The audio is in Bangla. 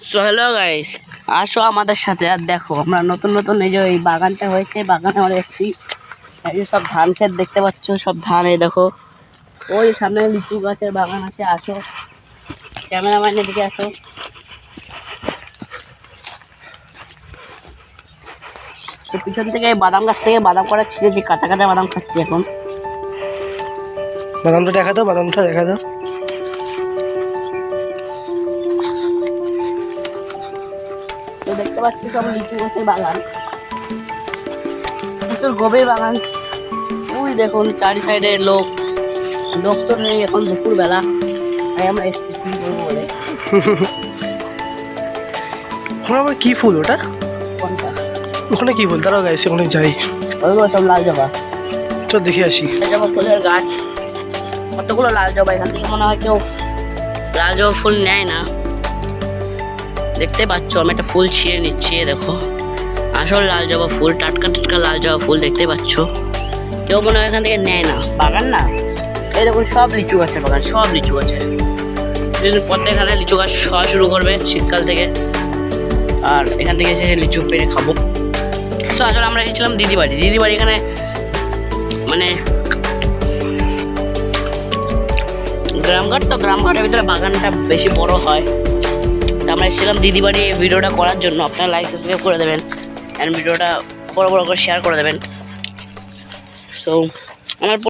সো হ্যালো গাইস, আসো আমাদের সাথে আর দেখো আমরা নতুন নতুন এই যে এই বাগানটা হয়েছে, বাগানে আমরা এসেছি। এই যে সব ধান ক্ষেত দেখতে পাচ্ছ, সব ধান। এই দেখো ওই সামনে লিচু গাছের বাগান আছে। আসো ক্যামেরাম্যান এদিকে আসো। তো পিছন থেকে বাদাম গাছ থেকে বাদাম করা ছিঁড়েছি, কাঁচা কাঁচা বাদাম খাচ্ছি এখন। বাদামটা দেখা দাও, বাদামটা দেখা দাও। তো দেখতে পাচ্ছি সব লিচু গাছের বাগান, প্রচুর গভীর বাগান। ওই দেখুন চারি সাইডে লোক লোক তো নেই, এখন দুপুরবেলা, তাই আমরা এসেছি কি করবো বলে। ওখানে আবার কি ফুল ওটা? কোনটা? ওখানে কি ফুল? দাঁড়াও গাইস, ওখানে যাই। ওইগুলো সব লাল জবা। চল দেখে আসি। জবা ফুলের গাছ, কতগুলো লাল জবা। এখান থেকে মনে হয় কেউ লাল জবা ফুল নেয় না। দেখতে পাচ্ছ আমি একটা ফুল ছিঁড়ে নিচ্ছি, দেখো আসল লাল জবা ফুল, টাটকা টাটকা লাল জবা ফুল দেখতে পাচ্ছ। কেউ মনে হয় এখান থেকে নেয় না, বাগান না। এই দেখুন সব লিচু গাছের বাগান, সব লিচু গাছের। পথে এখানে লিচু গাছ হওয়া শুরু করবে শীতকাল থেকে, আর এখান থেকে এসে লিচু পেরে খাবো। সো আসলে আমরা এসেছিলাম দিদি বাড়ি। এখানে মানে গ্রামঘাট, তো গ্রামঘাটের ভিতরে বাগানটা বেশি বড় হয়। তো আমরা এসেছিলাম দিদি বাড়ি এই ভিডিওটা করার জন্য। আপনারা লাইক সাবস্ক্রাইব করে দেবেন অ্যান্ড ভিডিওটা বড় করে শেয়ার করে দেবেন। সো আমার